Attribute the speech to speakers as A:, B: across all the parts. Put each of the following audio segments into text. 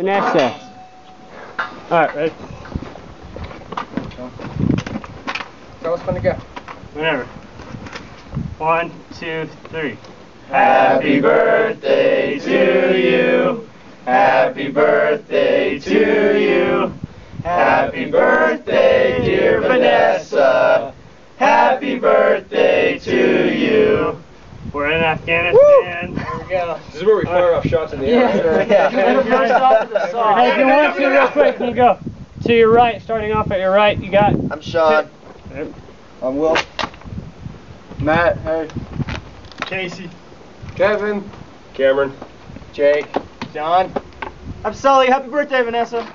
A: Vanessa. Alright, ready?
B: So what's gonna go?
A: Whenever. 1, 2, 3.
C: Happy birthday to you. Happy birthday to you. Happy birthday, dear Vanessa. Happy birthday to you.
A: We're in Afghanistan.
B: Woo! There we go. This is where we fire off shots in the air.
C: Yeah.
A: First off of the song. Hey, if you want to, real quick, can you go to your right, starting off at your right, you got...
C: I'm Sean.
B: I'm Will.
D: Matt, hey.
A: Casey.
B: Kevin. Cameron.
C: Jake.
B: John.
C: I'm Sully. Happy birthday, Vanessa.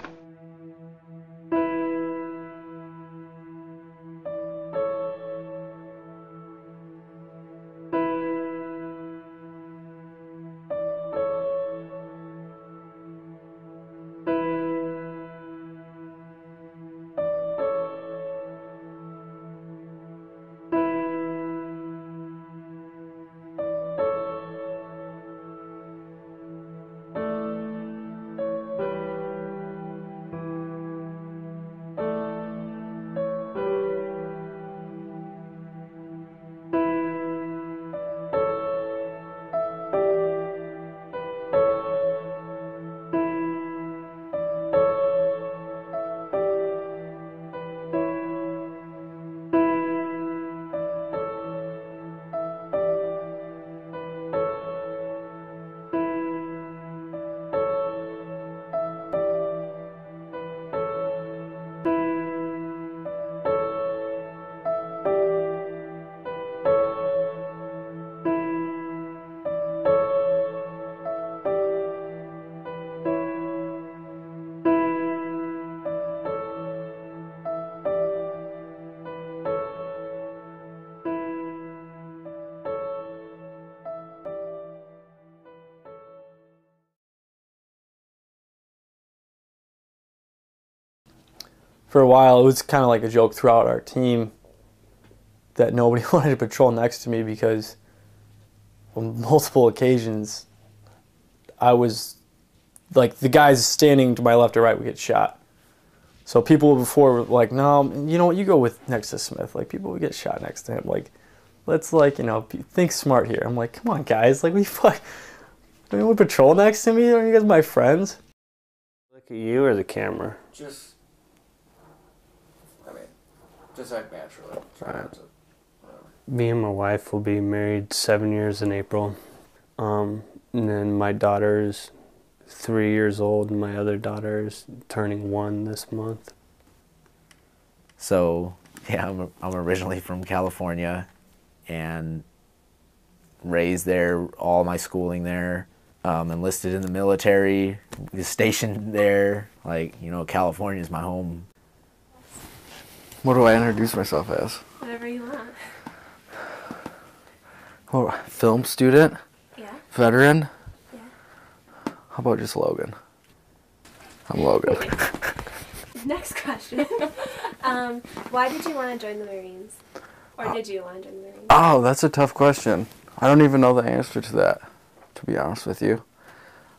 E: For a while, it was kind of like a joke throughout our team that nobody wanted to patrol next to me because on multiple occasions, I was, like, the guys standing to my left or right would get shot. So people before were like, no, you know what, you go with next to Smith. Like, people would get shot next to him. Like, let's, like, you know, think smart here. I'm like, come on, guys. Like, you want to patrol next to me? Are you guys my friends?
A: Look at you or the camera?
D: Just like naturally.
A: Right. Me and my wife will be married 7 years in April. And then my daughter's 3 years old and my other daughter is turning 1 this month.
F: So, yeah, I'm originally from California and raised there, all my schooling there, enlisted in the military, stationed there. Like, you know, California is my home.
D: What do I introduce myself as?
G: Whatever you want.
D: Oh, film student?
G: Yeah.
D: Veteran?
G: Yeah.
D: How about just Logan? I'm Logan.
G: Next question. Why did you want to join the Marines? Or did you want to join the Marines?
D: Oh, that's a tough question. I don't even know the answer to that, to be honest with you.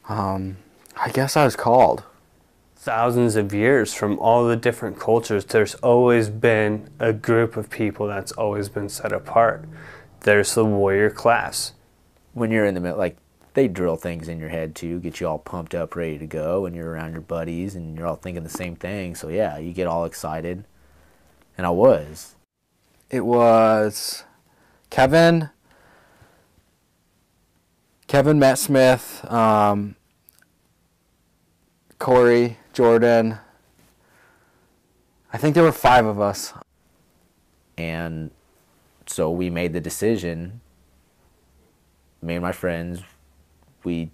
D: I guess I was called.
A: Thousands of years from all the different cultures, there's always been a group of people that's always been set apart. There's the warrior class.
F: When you're in the middle, like, they drill things in your head too, get you all pumped up, ready to go, and you're around your buddies and you're all thinking the same thing. So yeah, you get all excited. And I was.
D: It was Kevin, Matt Smith, Corey, Jordan. I think there were 5 of us.
F: And so we made the decision, me and my friends, we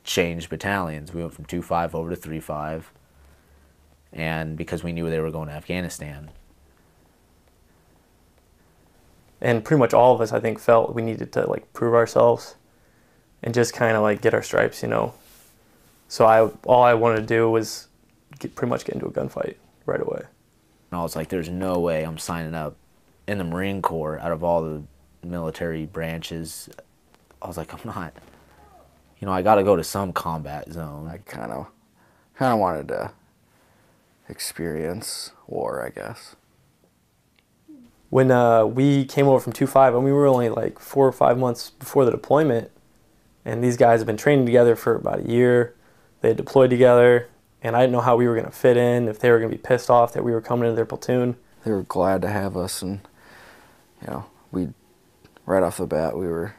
F: changed battalions. We went from 2-5 over to 3-5, and because we knew they were going to Afghanistan.
E: And pretty much all of us, I think, felt we needed to, like, prove ourselves and just kind of, like, get our stripes, you know. So all I wanted to do was pretty much get into a gunfight right away.
F: And I was like, there's no way I'm signing up in the Marine Corps out of all the military branches. I was like, I'm not. You know, I got to go to some combat zone.
D: I kind of kind of wanted to experience war, I guess.
E: When we came over from 2-5, and we were only like 4 or 5 months before the deployment, and these guys have been training together for about a year. They had deployed together, and I didn't know how we were going to fit in, if they were going to be pissed off that we were coming into their platoon.
D: They were glad to have us, and right off the bat we were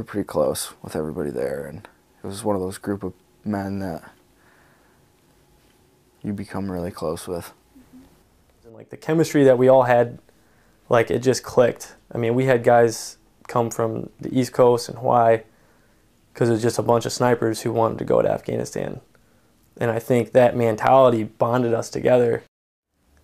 D: pretty close with everybody there, and it was one of those group of men that you become really close with.
E: And like the chemistry that we all had, like it just clicked. I mean, we had guys come from the East Coast and Hawaii because it was just a bunch of snipers who wanted to go to Afghanistan. And I think that mentality bonded us together.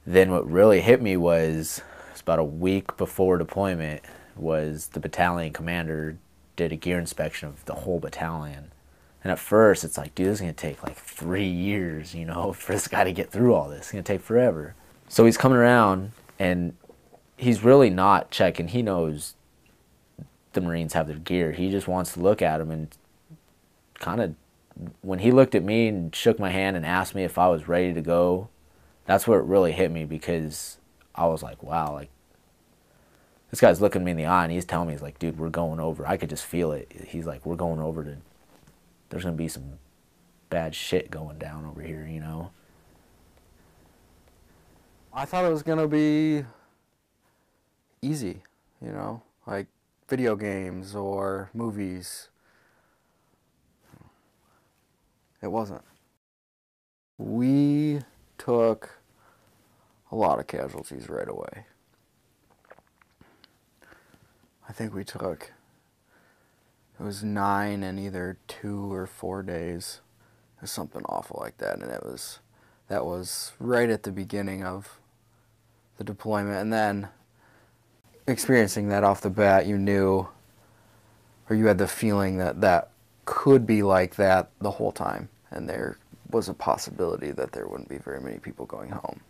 F: Then what really hit me was about a week before deployment was the battalion commander did a gear inspection of the whole battalion. And at first it's like, dude, this is going to take like 3 years, for this guy to get through all this. It's going to take forever. So he's coming around and he's really not checking. He knows the Marines have their gear. He just wants to look at them, and kind of when he looked at me and shook my hand and asked me if I was ready to go, that's where it really hit me, because I was like, wow, like this guy's looking me in the eye and he's telling me, he's like, dude, we're going over. I could just feel it. He's like, we're going over to, there's going to be some bad shit going down over here,
D: I thought it was going to be easy, like video games or movies. It wasn't. We took a lot of casualties right away. I think we took, it was 9 in either 2 or 4 days. It was something awful like that, and that was right at the beginning of the deployment. And then experiencing that off the bat, you knew, or you had the feeling that that could be like that the whole time, and there was a possibility that there wouldn't be very many people going home.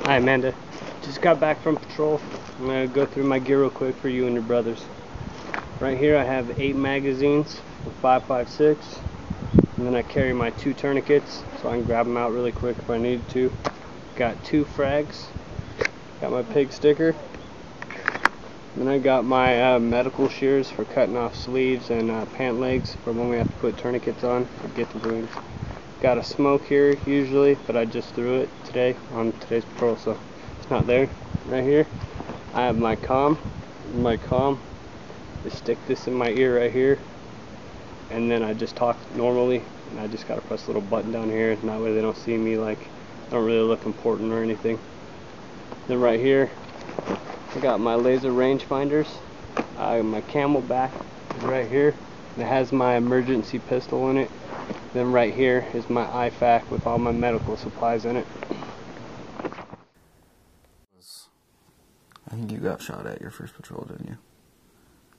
A: Hi, Amanda. Just got back from patrol. I'm going to go through my gear real quick for you and your brothers. Right here I have 8 magazines of 5.56, and then I carry my 2 tourniquets so I can grab them out really quick if I need to. Got 2 frags. Got my pig sticker. Then I got my medical shears for cutting off sleeves and pant legs for when we have to put tourniquets on to get the wounds. Got a smoke here usually, but I just threw it today on today's patrol, so it's not there. Right here I have my comm. Just stick this in my ear right here, and then I just talk normally, and I just gotta press a little button down here, and that way they don't see me, like I don't really look important or anything. Then right here I got my laser rangefinders. My Camelback is right here. It has my emergency pistol in it. Then right here is my IFAK with all my medical supplies in it.
D: I think you got shot at your first patrol, didn't you?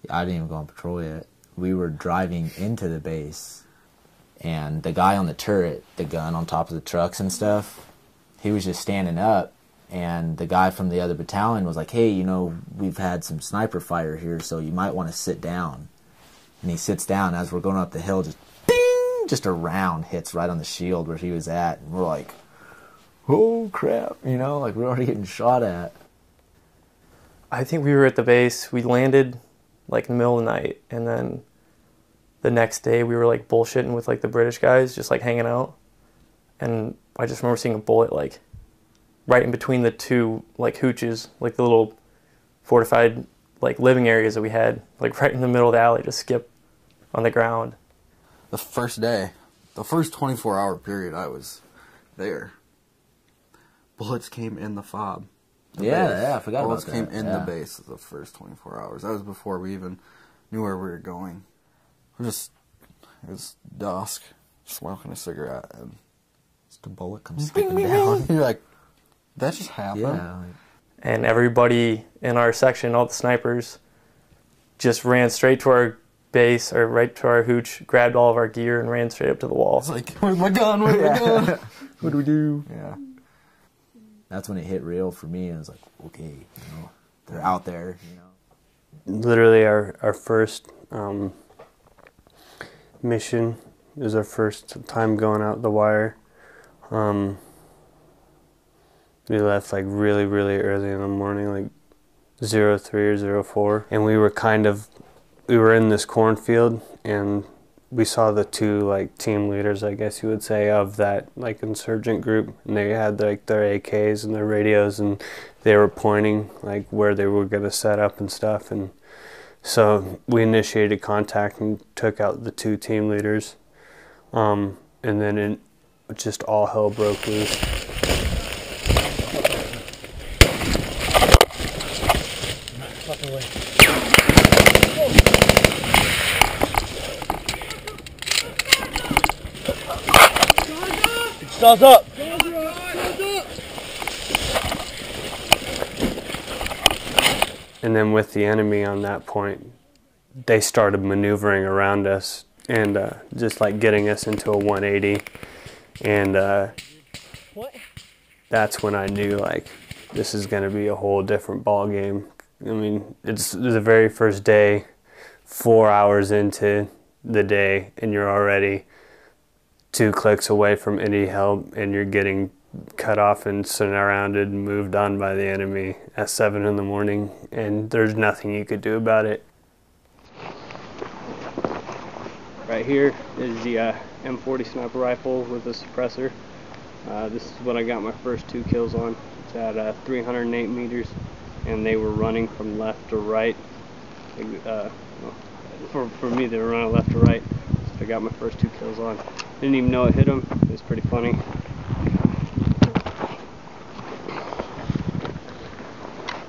F: I didn't even go on patrol yet. We were driving into the base, and the guy on the turret, the gun on top of the trucks and stuff, he was just standing up, and the guy from the other battalion was like, hey, we've had some sniper fire here, so you might want to sit down. And he sits down. As we're going up the hill, just ding, just a round hits right on the shield where he was at, and we're like, oh crap, like we're already getting shot at.
E: I think we were at the base. We landed like in the middle of the night, and then the next day we were like bullshitting with like the British guys, just like hanging out. And I just remember seeing a bullet like right in between the 2 like hooches, like the little fortified like living areas that we had, like right in the middle of the alley, just skip on the ground.
D: The first day, the first 24-hour period I was there, bullets came in the fob.
F: Yeah, I forgot about that.
D: Bullets came in the base the first 24 hours. That was before we even knew where we were going. It was dusk, smoking a cigarette, and
F: just a bullet comes skipping down.
D: You're like, that just happened?
F: Yeah.
E: And everybody in our section, all the snipers, just ran straight to our base, or right to our hooch, grabbed all of our gear, and ran straight up to the wall.
D: It's like, where's my gun? Where's my gun?
E: What do we do?
D: Yeah.
F: That's when it hit real for me, and I was like, okay, they're out there,
A: Literally our first mission It was our first time going out the wire. We left like really, really early in the morning, like 03 or 04. And we were in this cornfield, and we saw the two like team leaders, I guess you would say, of that like insurgent group, and they had like their AKs and their radios, and they were pointing like where they were gonna set up and stuff. And so we initiated contact and took out the two team leaders, and then just all hell broke loose.
C: Stop up!
A: And then with the enemy on that point, they started maneuvering around us and just like getting us into a 180. And that's when I knew like this is going to be a whole different ball game. I mean, it's the very first day, 4 hours into the day, and you're already 2 clicks away from any help, and you're getting cut off and surrounded and moved on by the enemy at 7 in the morning, and there's nothing you could do about it. Right here is the M40 sniper rifle with a suppressor. This is what I got my first 2 kills on. It's at 308 meters, and they were running from left to right. For me, they were running left to right. So I got my first 2 kills on. Didn't even know it hit them. It was pretty funny.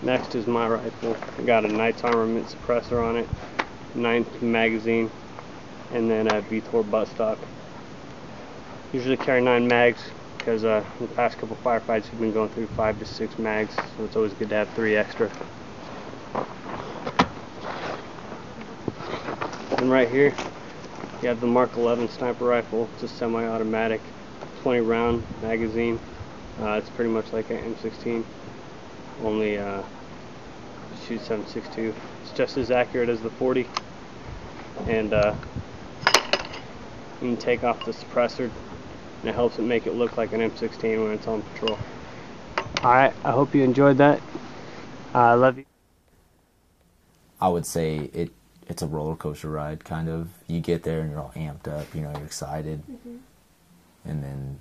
A: Next is my rifle. I got a nighttime armament suppressor on it, 9th magazine, and then a V-Tor buttstock. Usually carry 9 mags because the past couple firefights we've been going through 5 to 6 mags, so it's always good to have 3 extra. And right here, you have the Mark 11 sniper rifle. It's a semi-automatic, 20 round magazine. It's pretty much like an M16, only shoots 7.62. It's just as accurate as the 40, and you can take off the suppressor, and it helps it make it look like an M16 when it's on patrol. Alright, I hope you enjoyed that. I love you.
F: I would say it's a roller coaster ride, kind of. You get there and you're all amped up, you know, you're excited, and then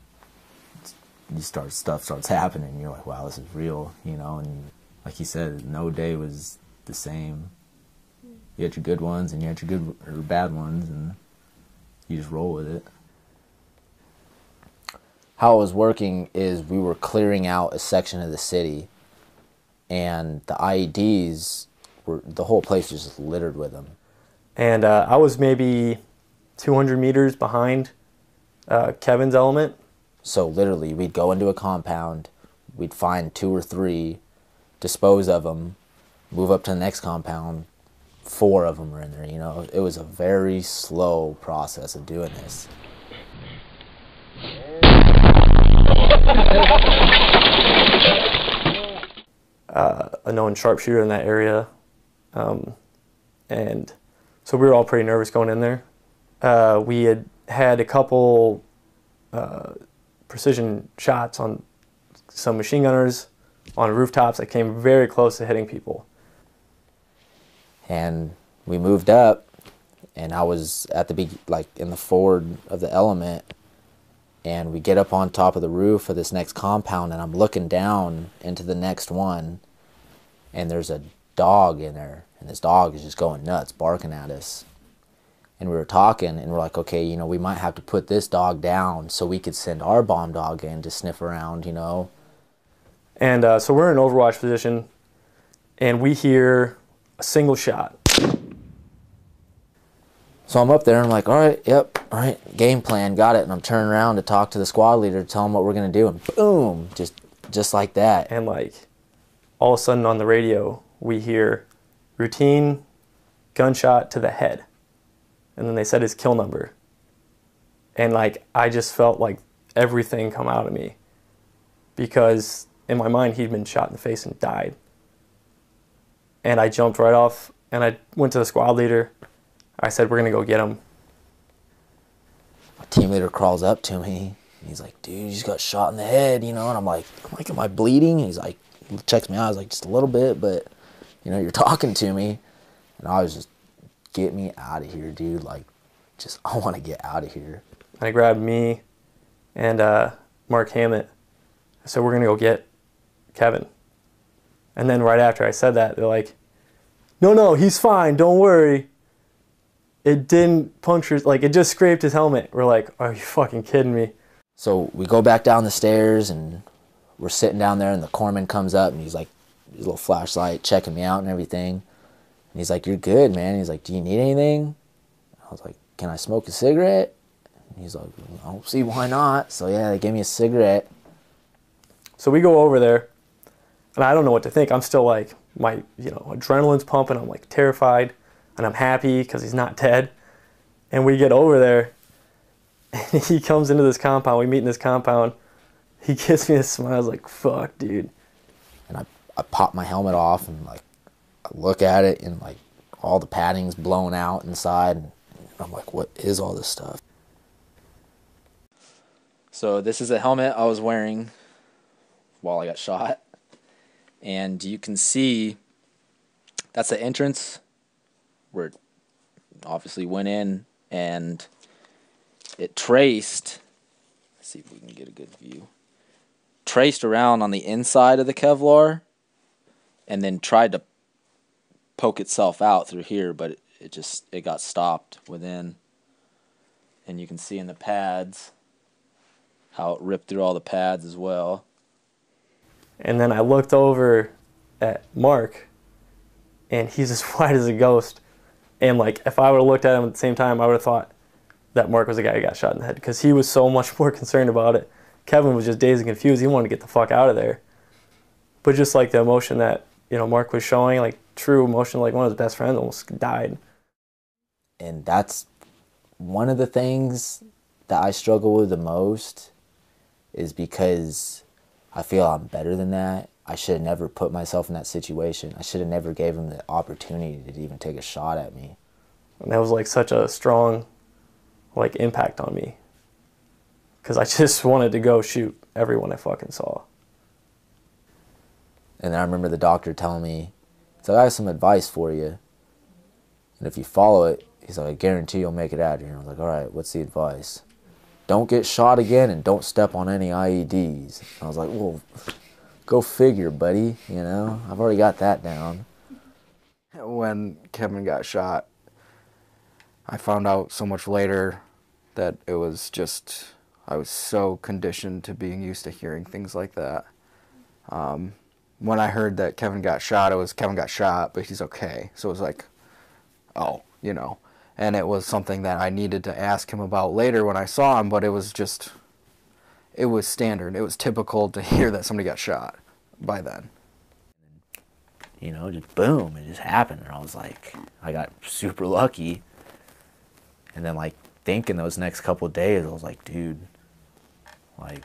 F: stuff starts happening, and you're like, wow, this is real, you know. And like you said, no day was the same. You had your good ones and you had your good or bad ones, and you just roll with it. How it was working is we were clearing out a section of the city, and the IEDs the whole place was just littered with them.
E: And I was maybe 200 meters behind Kevin's element.
F: So literally, we'd go into a compound, we'd find 2 or 3, dispose of them, move up to the next compound, 4 of them were in there, you know. It was a very slow process of doing this.
E: A known sharpshooter in that area. And so we were all pretty nervous going in there. We had a couple precision shots on some machine gunners on rooftops that came very close to hitting people.
F: And we moved up, and I was at the in the forward of the element, and we get up on top of the roof of this next compound, and I'm looking down into the next one, and there's a dog in there, and this dog is just going nuts, barking at us. And we were talking, and we're like, okay, you know, we might have to put this dog down so we could send our bomb dog in to sniff around, you know.
E: And so we're in an overwatch position, and we hear a single shot.
F: So I'm up there, and I'm like, all right, yep, all right, game plan, got it. And I'm turning around to talk to the squad leader to tell him what we're going to do, and boom, just like that.
E: And like, all of a sudden on the radio, we hear routine gunshot to the head. And then they said his kill number. And like, I just felt like everything come out of me, because in my mind, he'd been shot in the face and died. And I jumped right off, and I went to the squad leader. I said, we're going to go get him.
F: team leader crawls up to me. And he's like, dude, you just got shot in the head, you know? And I'm like, am I bleeding? And he's like, checks me out. I was like, just a little bit, but, you know, you're talking to me. And I was just, get me out of here, dude. Like, just, I want to get out of here.
E: And I grabbed me and Mark Hammett. I said, we're going to go get Kevin. And then right after I said that, they're like, no, he's fine, don't worry. It didn't puncture, like, it just scraped his helmet. We're like, are you fucking kidding me?
F: So we go back down the stairs, and we're sitting down there, and the corpsman comes up, and he's like, his little flashlight, checking me out and everything. And he's like, you're good, man. He's like, do you need anything? I was like, can I smoke a cigarette? And he's like, I don't see why not. So yeah, they gave me a cigarette.
E: So we go over there, and I don't know what to think. I'm still like, my, you know, adrenaline's pumping. I'm like terrified, and I'm happy because he's not dead. And we get over there, and he comes into this compound. We meet in this compound. He gives me a smile. I was like, fuck, dude.
F: And I pop my helmet off, and like, I look at it, and like, all the padding's blown out inside. And I'm like, what is all this stuff?
H: So this is a helmet I was wearing while I got shot. And you can see that's the entrance where it obviously went in, and it traced, let's see if we can get a good view, traced around on the inside of the Kevlar and then tried to poke itself out through here, but it got stopped within. And you can see in the pads how it ripped through all the pads as well.
E: And then I looked over at Mark, and he's as white as a ghost. And like, if I would have looked at him at the same time, I would have thought that Mark was the guy who got shot in the head, because he was so much more concerned about it. Kevin was just dazed and confused. He wanted to get the fuck out of there. But just like the emotion that, you know, Mark was showing, like true emotion, like one of his best friends almost died.
F: And that's one of the things that I struggle with the most, is because I feel I'm better than that. I should have never put myself in that situation. I should have never gave him the opportunity to even take a shot at me.
E: And that was like such a strong like impact on me, because I just wanted to go shoot everyone I fucking saw.
F: And then I remember the doctor telling me, so I have some advice for you, and if you follow it, he's like, I guarantee you'll make it out of here. And I was like, all right, what's the advice? Don't get shot again, and don't step on any IEDs. And I was like, well, go figure, buddy, you know? I've already got that down.
D: When Kevin got shot, I found out so much later that it was just, I was so conditioned to being used to hearing things like that. When I heard that Kevin got shot, it was Kevin got shot, but he's okay. So it was like, oh, you know. And it was something that I needed to ask him about later when I saw him, but it was just, it was standard. It was typical to hear that somebody got shot by then.
F: You know, just boom, it just happened. And I was like, I got super lucky. And then, like, thinking those next couple of days, I was like, dude, like,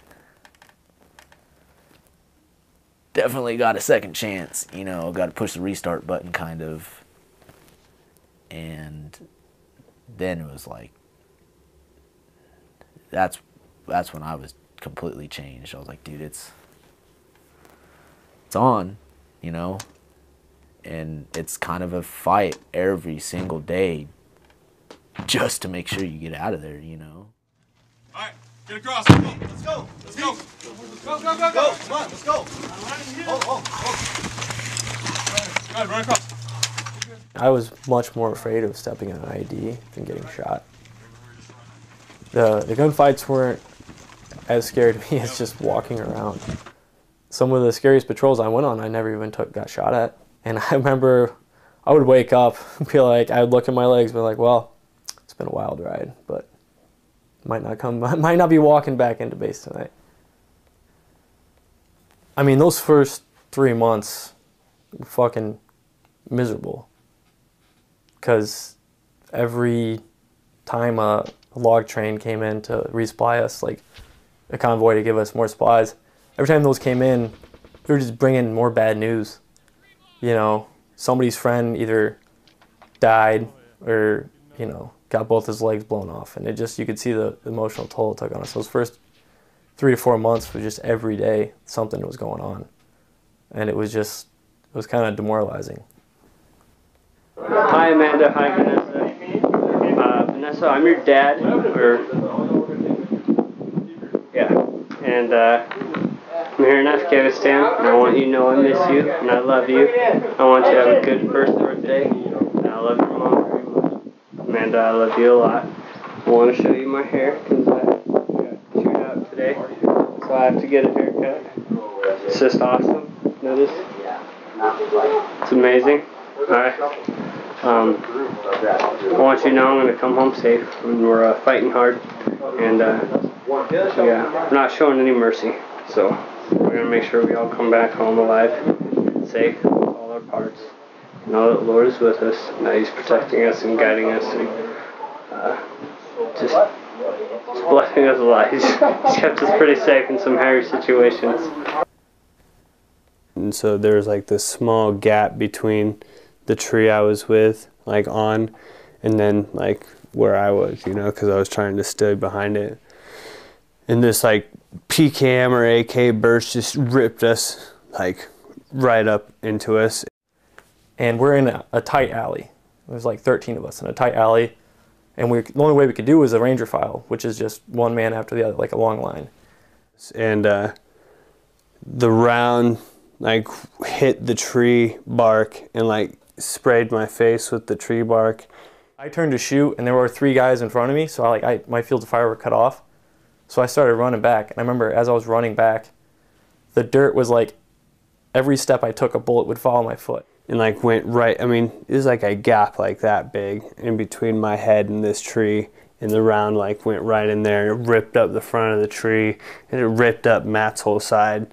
F: definitely got a second chance, you know, got to push the restart button, kind of. And then it was like, that's when I was completely changed. I was like, dude, it's on, you know? And it's kind of a fight every single day just to make sure you get out of there, you know?
I: All right, get across. Let's go. Let's go. Go, go, go, go. Come on, let's go. Oh. Go ahead, run across.
E: I was much more afraid of stepping on an IED than getting shot. The gunfights weren't as scary to me as just walking around. Some of the scariest patrols I went on, I never even got shot at. And I remember I would wake up and be like, I would look at my legs and be like, well, it's been a wild ride, but might not be walking back into base tonight. I mean, those first 3 months were fucking miserable. Because every time a log train came in to resupply us, like a convoy to give us more supplies, every time those came in, they were just bringing more bad news. You know, somebody's friend either died or, you know, got both his legs blown off, and it just, you could see the emotional toll it took on us. Those first 3 to 4 months was just every day something was going on, and it was kind of demoralizing.
A: Hi Amanda, hi Vanessa. Vanessa, I'm your dad, and I'm here in Afghanistan, and I want you to know I miss you, and I love you. I want you to have a good first birthday, and I love your mom very much. Amanda, I love you a lot. I want to show you my hair, because I got chewed out today, so I have to get a haircut. It's just awesome. Notice? It's amazing. Alright. I want you to know I'm going to come home safe, and we're fighting hard, and we're not showing any mercy, so we're going to make sure we all come back home alive, safe, with all our parts. Know that the Lord is with us, and that He's protecting us and guiding us, and just blessing us alive. He's kept us pretty safe in some hairy situations. And so there's like this small gap between the tree I was with, like on, and then like where I was, you know, because I was trying to stay behind it. And this like PKM or AK burst just ripped us like right up into us.
E: And we're in a tight alley. There's like 13 of us in a tight alley, and the only way we could do was a ranger file, which is just one man after the other, like a long line.
A: And the round like hit the tree bark and like sprayed my face with the tree bark.
E: I turned to shoot, and there were 3 guys in front of me, so my field of fire were cut off. So I started running back, and I remember as I was running back, the dirt was like, every step I took, a bullet would follow my foot.
A: And like went right, I mean, it was like a gap like that big in between my head and this tree, and the round like went right in there, and it ripped up the front of the tree, and it ripped up Matt's whole side.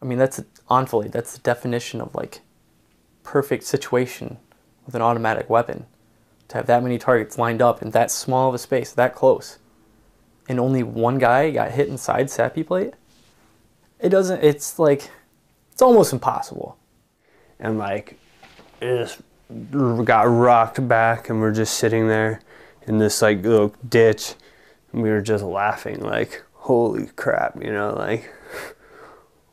E: I mean, that's the definition of like perfect situation with an automatic weapon. To have that many targets lined up in that small of a space, that close, and only one guy got hit inside SAPI plate, it's almost impossible.
A: And like, it just got rocked back, and we're just sitting there in this like little ditch, and we were just laughing like, holy crap, you know, like,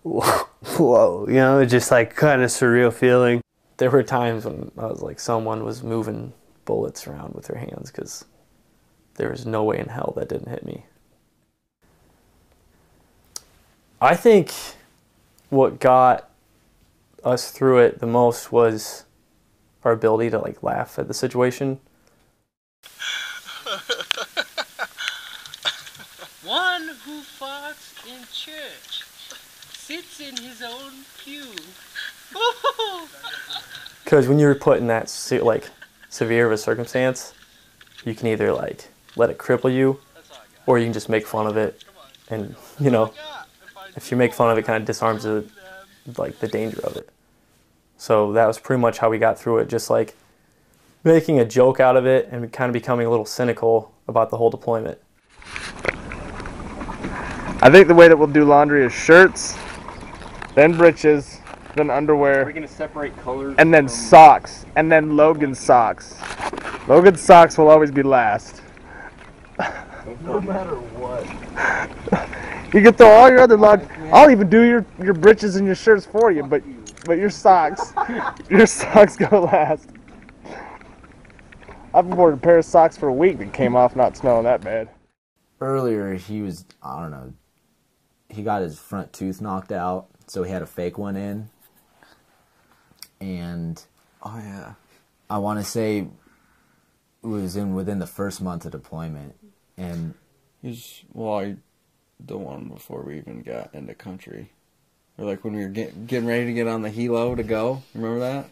A: whoa, you know, it's just like kind of surreal feeling.
E: There were times when I was like, someone was moving bullets around with their hands, because there was no way in hell that didn't hit me. I think what got us through it the most was our ability to like laugh at the situation.
J: One who farts in church sits in his own pew.
E: Because when you're put in that like severe of a circumstance, you can either like let it cripple you, or you can just make fun of it, and you know, if you make fun of it, kind of disarms the danger of it. So that was pretty much how we got through it, just like making a joke out of it and kind of becoming a little cynical about the whole deployment.
C: I think the way that we'll do laundry is shirts, then breeches, then underwear. Are we gonna separate colors? And then socks, and then Logan's socks. Logan's socks will always be last. No matter what. You can throw all your other laundry. I'll even do your breeches and your shirts for you, but your socks go last. I've worn a pair of socks for a week that came off not smelling that bad.
F: Earlier, he was, I don't know, he got his front tooth knocked out, so he had a fake one in. And
D: oh yeah,
F: I want to say it was within the first month of deployment. And
D: the one before we even got into country, or like when we were getting ready to get on the helo to go. Remember that?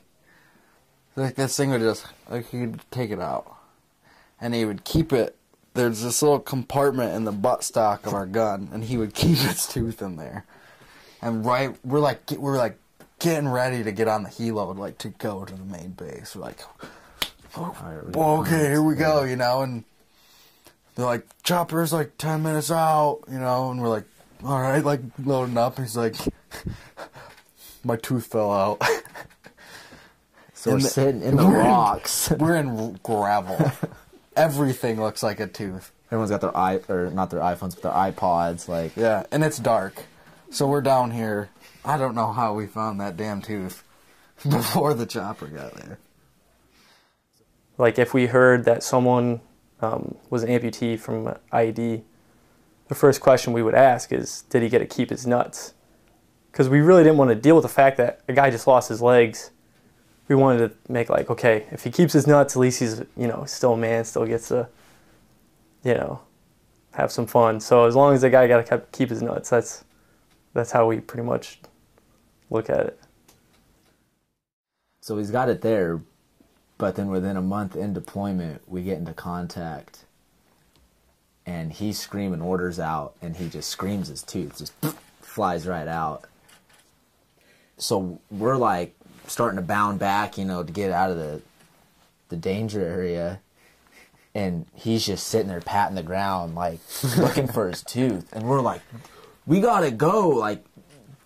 D: Like this thing would just like he'd take it out, and he would keep it. There's this little compartment in the buttstock of our gun, and he would keep his tooth in there. And we're like getting ready to get on the helo, like to go to the main base. We're like, oh, okay, here we go, you know, and they're like, chopper's like 10 minutes out, you know, and we're like, all right, like loading up. And he's like, my tooth fell out.
F: So we're sitting in the rocks.
D: We're in gravel. everything looks like a tooth.
F: Everyone's got their not their iPhones, but their iPods. Like,
D: Yeah, and it's dark. So we're down here. I don't know how we found that damn tooth before the chopper got there.
E: Like if we heard that someone was an amputee from IED, the first question we would ask is, did he get to keep his nuts? Because we really didn't want to deal with the fact that a guy just lost his legs. We wanted to make like, okay, if he keeps his nuts, at least he's, you know, still a man, still gets to, you know, have some fun. So as long as the guy got to keep his nuts, that's how we pretty much look at it.
F: so he's got it there, but then within a month in deployment, we get into contact, and he's screaming orders out, and he just screams his tooth, just flies right out. So we're like starting to bound back, you know, to get out of the danger area. And he's just sitting there patting the ground, like, looking for his tooth. And we're like, we gotta go. Like,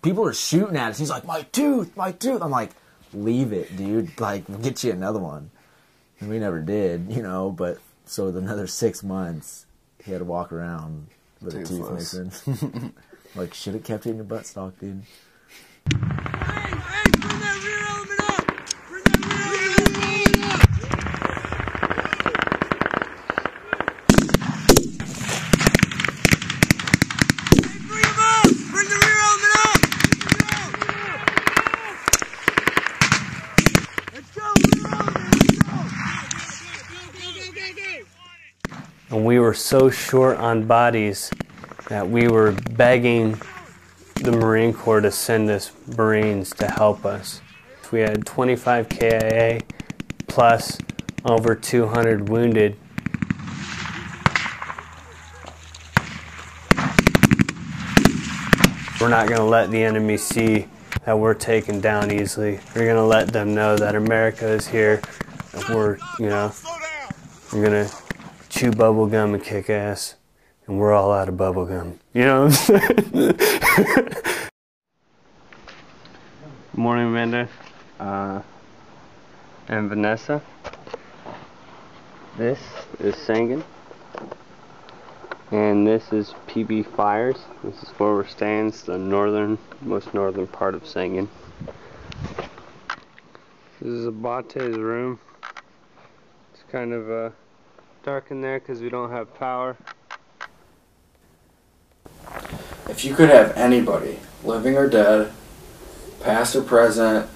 F: people are shooting at us. He's like, my tooth, my tooth. I'm like, leave it, dude. Like, we'll get you another one. And we never did, you know. But so with another 6 months, he had to walk around with a tooth missing. Like, should have kept it in your buttstock, dude.
I: Hey, bring that rear element up! Bring that rear element up! Hey, bring him up! Bring the rear element up! Let's go, rear element! Let's go!
A: And we were so short on bodies that we were begging the Marine Corps to send us Marines to help us. We had 25 KIA plus over 200 wounded. We're not going to let the enemy see that we're taken down easily. We're going to let them know that America is here, and we're going to chew bubble gum and kick ass, and we're all out of bubble gum. You know what I'm saying? Morning, Amanda. And Vanessa. This is Sangan. And this is PB Fires. This is where we're staying. It's the most northern part of Sangan. This is Abate's room. It's kind of dark in there because we don't have power.
D: If you could have anybody, living or dead, past or present,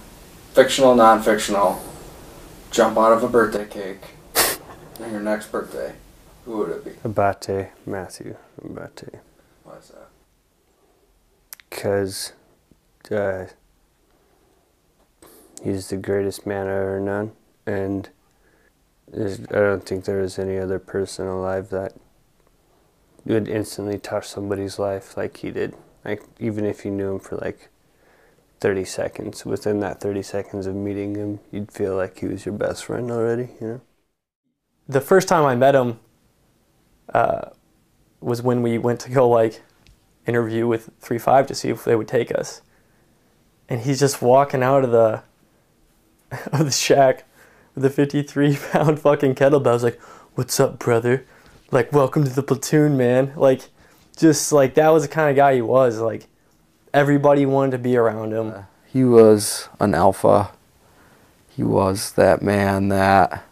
D: fictional, non-fictional, jump out of a birthday cake on your next birthday, who would it be?
A: Abate, Matthew Abate.
D: Why is that?
A: Because he's the greatest man I've ever known, and I don't think there is any other person alive that would instantly touch somebody's life like he did. Like, even if you knew him for like 30 seconds, within that 30 seconds of meeting him, you'd feel like he was your best friend already, you know?
E: The first time I met him was when we went to go like interview with 3-5 to see if they would take us. And he's just walking out of the shack with a 53-pound fucking kettlebell. Like, what's up, brother? Like, welcome to the platoon, man. Like, just like, that was the kind of guy he was. Like, everybody wanted to be around him.
D: He was an alpha. He was that man that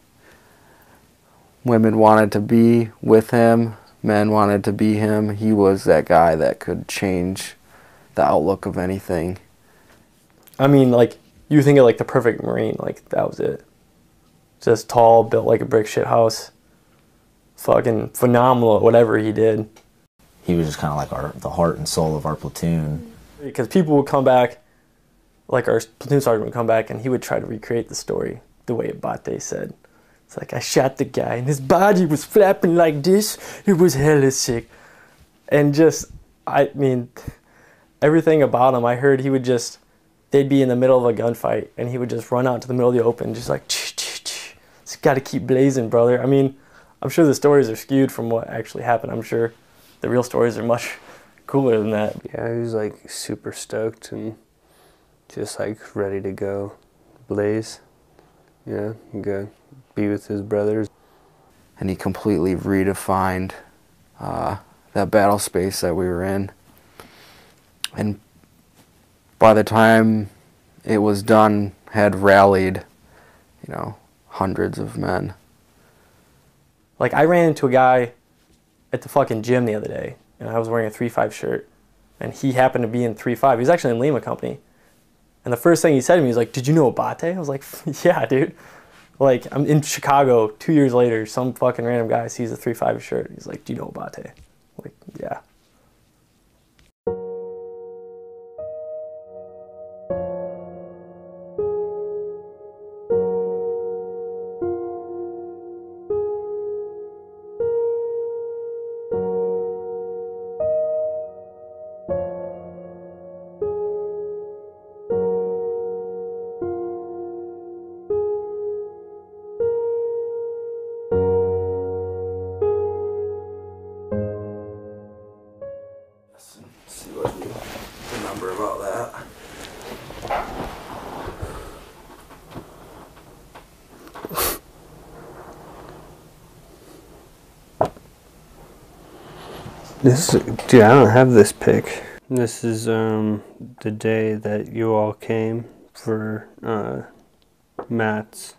D: women wanted to be with him, men wanted to be him. He was that guy that could change the outlook of anything.
E: I mean, like, you think of like the perfect Marine, like, that was it. Just tall, built like a brick shit house. Fucking phenomenal at whatever he did.
F: He was just kind of like the heart and soul of our platoon.
E: Because people would come back, like our platoon sergeant would come back and he would try to recreate the story the way Abate said. It's like, I shot the guy and his body was flapping like this. It was hella sick. And just, I mean, everything about him, I heard he would just, they'd be in the middle of a gunfight and he would just run out to the middle of the open, just like, just gotta keep blazing, brother. I mean, I'm sure the stories are skewed from what actually happened. I'm sure the real stories are much cooler than that.
A: Yeah, he was like super stoked and just like ready to go blaze, you know, and go be with his brothers.
D: and he completely redefined that battle space that we were in. And by the time it was done, had rallied, you know, hundreds of men.
E: Like, I ran into a guy at the fucking gym the other day, and I was wearing a 3-5 shirt, and he happened to be in 3-5. He was actually in Lima Company. And the first thing he said to me was like, "Did you know Abate?" I was like, "Yeah, dude." Like, I'm in Chicago 2 years later, some fucking random guy sees a 3-5 shirt. He's like, "Do you know Abate?" I'm like, yeah.
D: Let's see what you remember about that.
A: This is, dude, I don't have this pic. This is the day that you all came for Matt's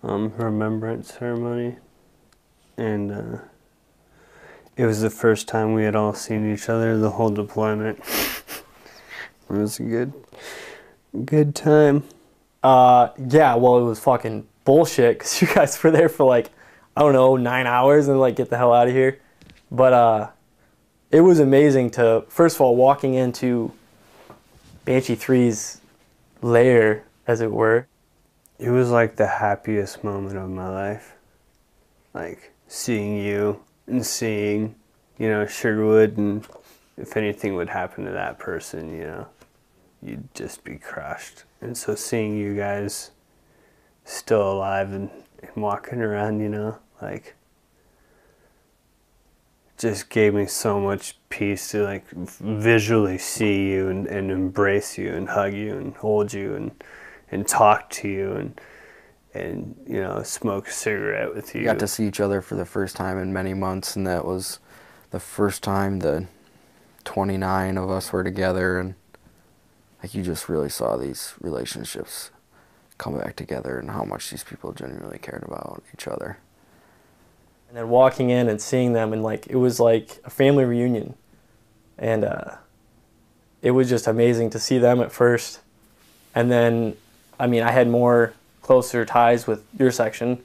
A: remembrance ceremony, and it was the first time we had all seen each other the whole deployment. It was a good time.
E: Yeah, well, it was fucking bullshit because you guys were there for like, I don't know, 9 hours and like get the hell out of here. But it was amazing to, first of all, walking into Banshee 3's lair, as it were.
A: It was like the happiest moment of my life. Like seeing you and seeing, you know, Sherwood, and if anything would happen to that person, you know, you'd just be crushed. And so seeing you guys still alive and walking around, you know, like, just gave me so much peace to like visually see you and embrace you and hug you and hold you and talk to you and you know, smoke a cigarette with you.
D: We got to see each other for the first time in many months, and that was the first time the 29 of us were together, and like you just really saw these relationships come back together and how much these people genuinely cared about each other.
E: And then walking in and seeing them, and like, it was like a family reunion. And it was just amazing to see them at first. And then, I mean, I had more closer ties with your section.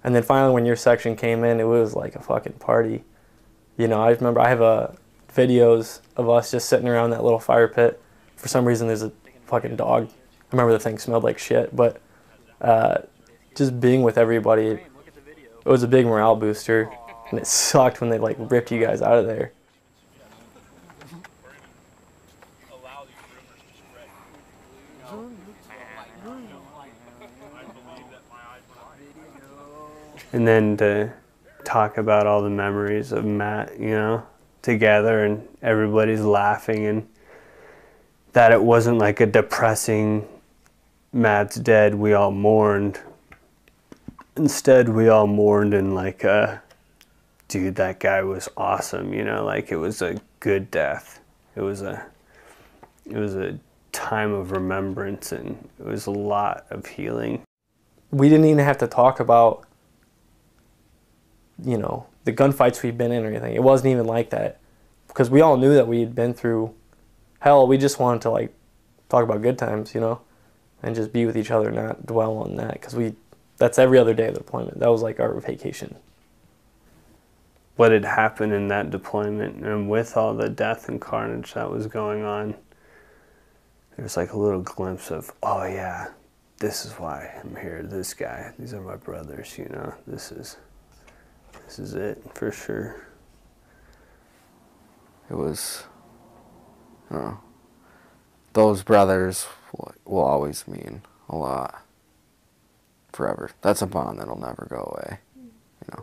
E: And then finally when your section came in, it was like a fucking party. You know, I remember I have videos of us just sitting around that little fire pit. For some reason there's a fucking dog. I remember the thing smelled like shit, but just being with everybody, it was a big morale booster, and it sucked when they like ripped you guys out of there.
A: And then to talk about all the memories of Matt, you know, together, and everybody's laughing, and that it wasn't like a depressing Matt's dead, we all mourned. Instead, we all mourned in like a, dude, that guy was awesome, you know, like it was a good death. It was a time of remembrance, and it was a lot of healing.
E: We didn't even have to talk about, you know, the gunfights we've been in or anything. It wasn't even like that, because we all knew that we had been through hell. We just wanted to like talk about good times, you know, and just be with each other, not dwell on that, because that's every other day of the deployment. That was like our vacation.
A: What had happened in that deployment, and with all the death and carnage that was going on, there was like a little glimpse of, oh yeah, this is why I'm here, this guy, these are my brothers, you know, this is it for sure.
D: It was, those brothers will always mean a lot. Forever. That's a bond that'll never go away, you know.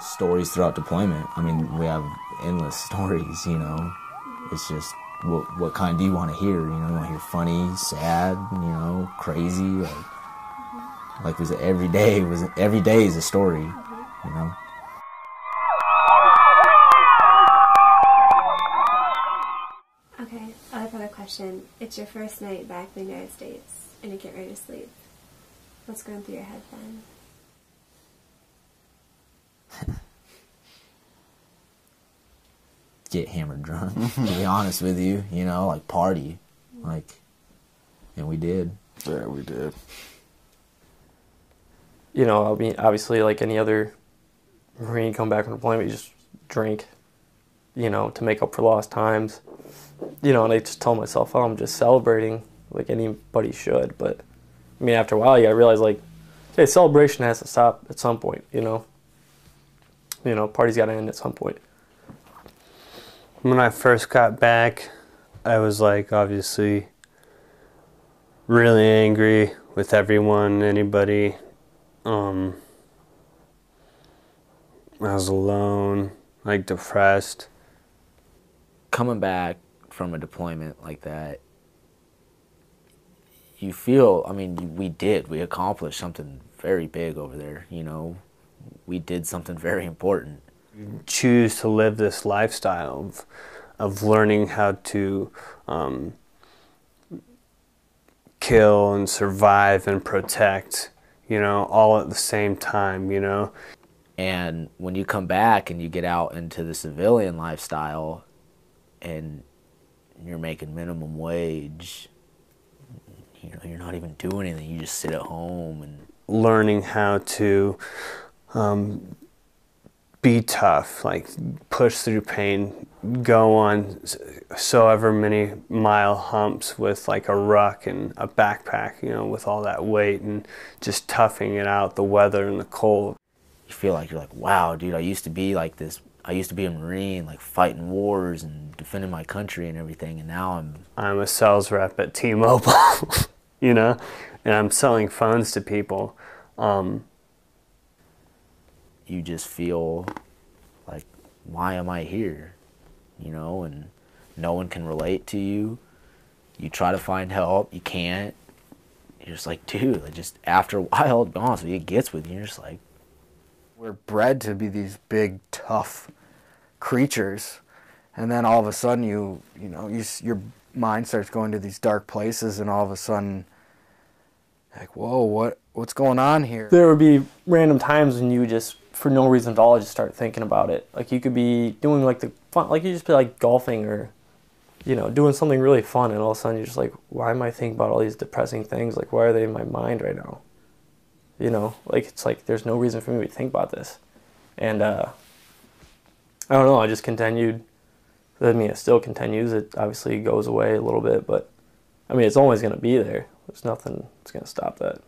F: stories throughout deployment. I mean, we have endless stories, you know. It's just, what kind do you want to hear? You know, you want to hear funny, sad, you know, crazy. Like we said, every day is a story, you know.
G: Okay, I have another question. It's your first night back in the United States, and you get ready to sleep. What's going through your head then?
F: Get hammered drunk, to be honest with you, you know, like party, like, and we did.
D: Yeah, we did.
E: You know, I mean, obviously, like any other Marine come back from deployment, you just drink, you know, to make up for lost times. You know, and I just tell myself, oh, I'm just celebrating, like anybody should. But, I mean, after a while, you gotta realize, like, hey, celebration has to stop at some point, you know? You know, party's gotta end at some point.
A: When I first got back, I was like obviously really angry with everyone, anybody. I was alone, like depressed.
F: Coming back from a deployment like that, you feel, I mean, we accomplished something very big over there, you know. We did something very important.
A: Choose to live this lifestyle of learning how to kill and survive and protect, you know, all at the same time, you know.
F: And when you come back and you get out into the civilian lifestyle and you're making minimum wage, you know, you're not even doing anything, you just sit at home and
A: learning how to be tough, like push through pain, go on so ever many mile humps with like a ruck and a backpack, you know, with all that weight and just toughing it out, the weather and the cold.
F: You feel like you're like, wow, dude, I used to be like this. I used to be a Marine, like fighting wars and defending my country and everything, and now
A: I'm a sales rep at T-Mobile, you know, and I'm selling phones to people.
F: You just feel like, why am I here? You know, and no one can relate to you. You try to find help, you can't. You're just like, dude, like just after a while, to be honest with you, it gets with you. You're just like,
D: we're bred to be these big, tough creatures, and then all of a sudden your mind starts going to these dark places, and all of a sudden, like, whoa, what's going on here?
E: There would be random times when you would just, for no reason at all, just start thinking about it. Like you could be doing like the fun, like you just be like golfing or, you know, doing something really fun, and all of a sudden you're just like, why am I thinking about all these depressing things? Like, why are they in my mind right now? You know, like it's like there's no reason for me to think about this. And I don't know, I just continued. I mean, it still continues. It obviously goes away a little bit, but I mean, it's always going to be there. There's nothing that's going to stop that.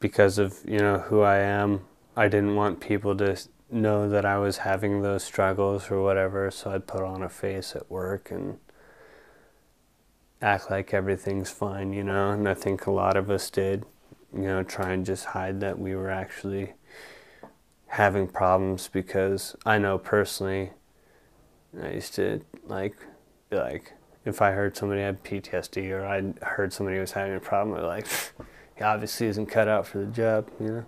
A: Because of, you know, who I am, I didn't want people to know that I was having those struggles or whatever, so I'd put on a face at work and act like everything's fine, you know, and I think a lot of us did, you know, try and just hide that we were actually having problems, because I know personally, I used to like be like, if I heard somebody had PTSD or I heard somebody was having a problem, I'd be like, he obviously isn't cut out for the job, you know.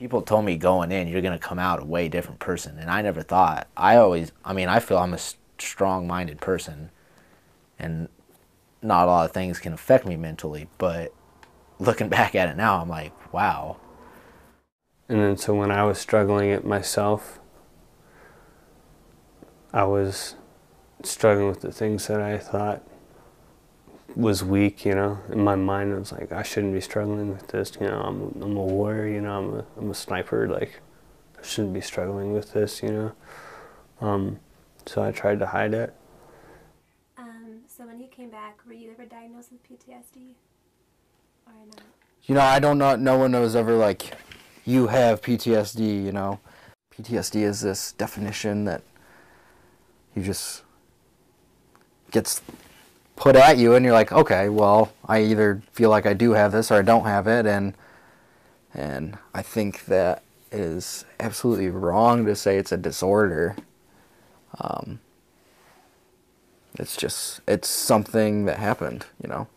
F: people told me going in, you're going to come out a way different person. And I never thought. I feel I'm a strong-minded person. And not a lot of things can affect me mentally. But looking back at it now, I'm like, wow.
A: And then so when I was struggling it myself, I was struggling with the things that I thought was weak, you know. In my mind, I was like, I shouldn't be struggling with this, you know. I'm a warrior, you know. I'm a sniper, like, I shouldn't be struggling with this, you know. So I tried to hide it.
G: So when you came back, were you ever diagnosed with PTSD or not?
D: You know, I don't know. No one was ever like, you have PTSD. You know, PTSD is this definition that you just gets put at you, and you're like, okay, well, I either feel like I do have this or I don't have it, and I think that it is absolutely wrong to say it's a disorder. It's something that happened, you know.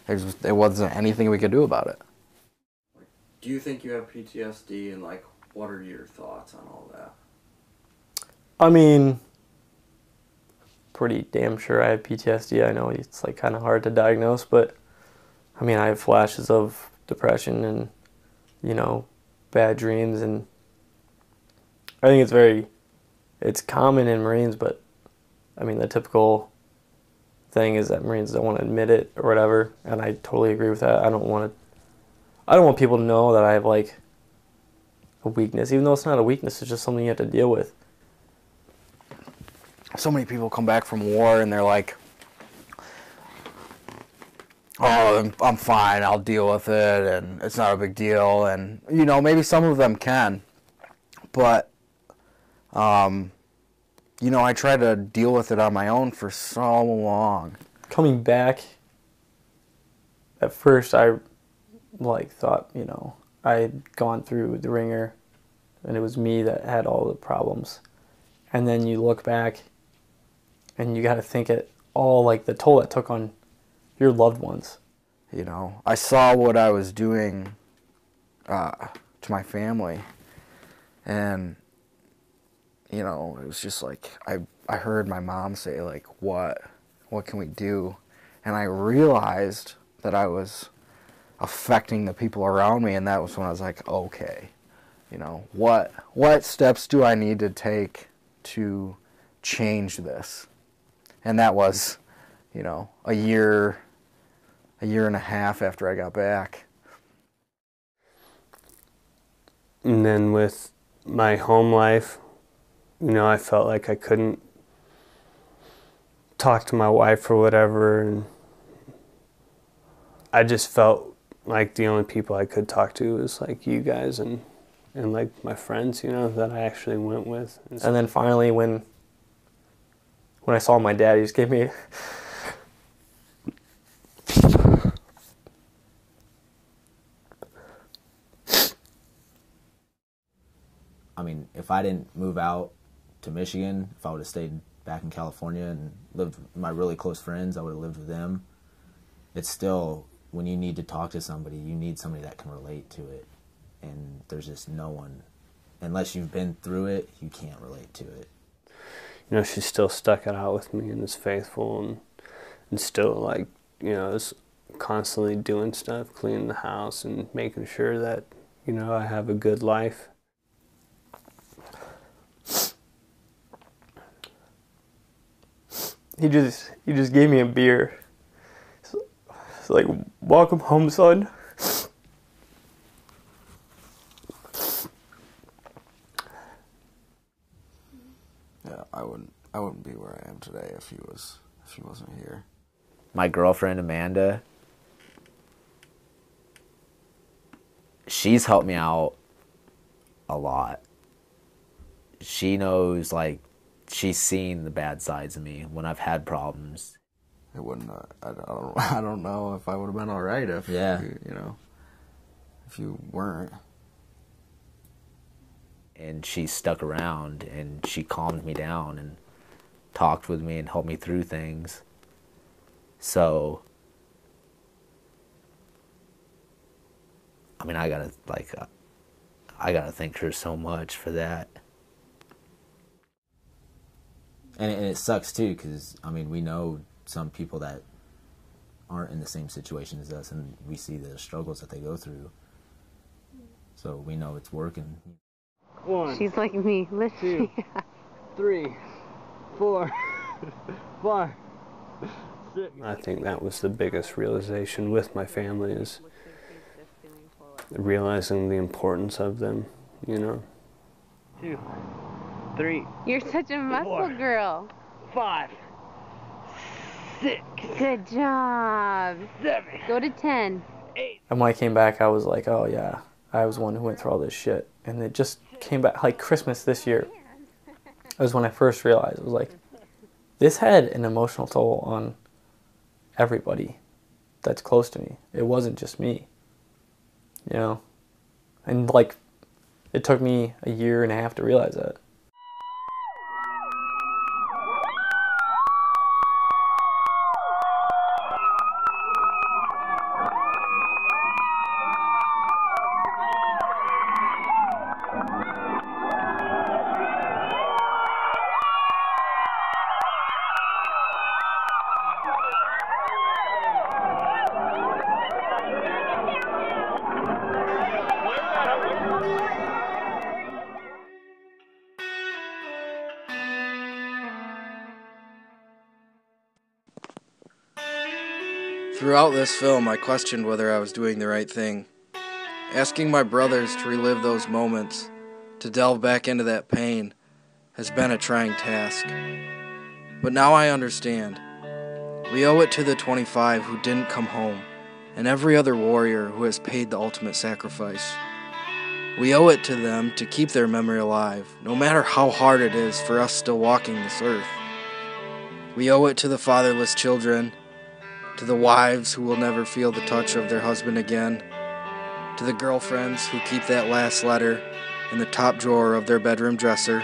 D: There wasn't anything we could do about it.
K: Do you think you have PTSD, and like, what are your thoughts on all that?
E: I mean, pretty damn sure I have PTSD. I know it's like kind of hard to diagnose, but I mean, I have flashes of depression and, you know, bad dreams, and I think it's common in Marines, but I mean, the typical thing is that Marines don't want to admit it or whatever, and I totally agree with that. I don't want people to know that I have like a weakness, even though it's not a weakness, it's just something you have to deal with.
D: So many people come back from war and they're like, oh, I'm fine, I'll deal with it, and it's not a big deal, and, you know, maybe some of them can, but, you know, I tried to deal with it on my own for so long.
E: Coming back, at first I, like, thought, you know, I had gone through the ringer, and it was me that had all the problems, and then you look back, and you got to think it all, like, the toll it took on your loved ones.
D: You know, I saw what I was doing to my family, and, you know, it was just like, I heard my mom say, like, what can we do? And I realized that I was affecting the people around me, and that was when I was like, okay, you know, what steps do I need to take to change this? And that was, you know, a year and a half after I got back.
A: And then with my home life, you know, I felt like I couldn't talk to my wife or whatever, and I just felt like the only people I could talk to was like you guys and like my friends, you know, that I actually went with.
E: And then finally when I saw my dad, he just gave me
F: I mean, if I didn't move out to Michigan, if I would have stayed back in California and lived with my really close friends, I would have lived with them. It's still, when you need to talk to somebody, you need somebody that can relate to it. And there's just no one, unless you've been through it, you can't relate to it.
A: You know, she still stuck it out with me and is faithful and still, like, you know, is constantly doing stuff, cleaning the house and making sure that, you know, I have a good life.
E: He just gave me a beer. It's like, welcome home, son.
D: Yeah, I wouldn't be where I am today if he wasn't here.
F: My girlfriend Amanda, she's helped me out a lot. She knows, like, she's seen the bad sides of me when I've had problems.
D: It wouldn't. I don't know if I would have been all right if you know, if you weren't.
F: And she stuck around and she calmed me down and talked with me and helped me through things. So, I mean, I gotta thank her so much for that. And it sucks too, because, I mean, we know some people that aren't in the same situation as us, and we see the struggles that they go through. So we know it's working.
L: 1. She's like me. 2, 3, 4, 5, 6.
A: I think that was the biggest realization with my family, is realizing the importance of them, you know.
L: 2, 3.
M: You're such a muscle
L: 4,
M: girl.
L: 5, 6.
M: Good job.
L: 7.
M: Go to 10.
L: 8.
E: And when I came back, I was like, oh yeah, I was the one who went through all this shit. And it just came back, like Christmas this year. That was when I first realized, it was like, this had an emotional toll on everybody that's close to me. It wasn't just me, you know? And like, it took me a year and a half to realize that.
N: Throughout this film, I questioned whether I was doing the right thing. Asking my brothers to relive those moments, to delve back into that pain, has been a trying task. But now I understand. We owe it to the 25 who didn't come home, and every other warrior who has paid the ultimate sacrifice. We owe it to them to keep their memory alive, no matter how hard it is for us still walking this earth. We owe it to the fatherless children, to the wives who will never feel the touch of their husband again, to the girlfriends who keep that last letter in the top drawer of their bedroom dresser,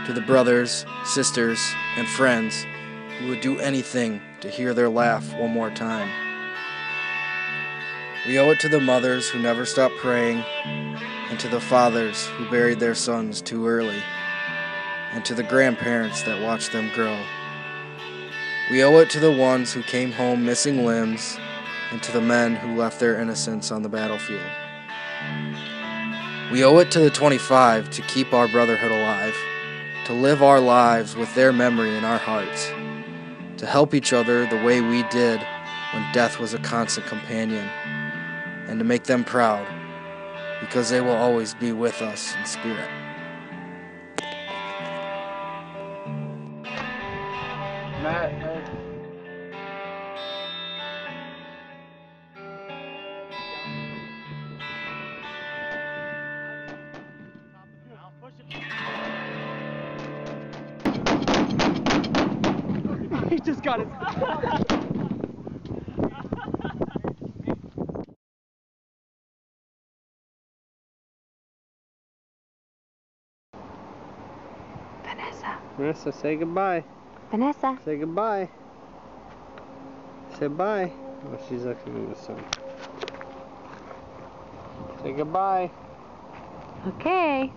N: to the brothers, sisters, and friends who would do anything to hear their laugh one more time. We owe it to the mothers who never stopped praying, and to the fathers who buried their sons too early, and to the grandparents that watched them grow. We owe it to the ones who came home missing limbs, and to the men who left their innocence on the battlefield. We owe it to the 25 to keep our brotherhood alive, to live our lives with their memory in our hearts, to help each other the way we did when death was a constant companion, and to make them proud, because they will always be with us in spirit.
B: Matt.
L: He just got his. Vanessa, say goodbye.
M: Vanessa.
L: Say goodbye. Say bye. Oh, she's looking in the sun. Say goodbye.
M: Okay.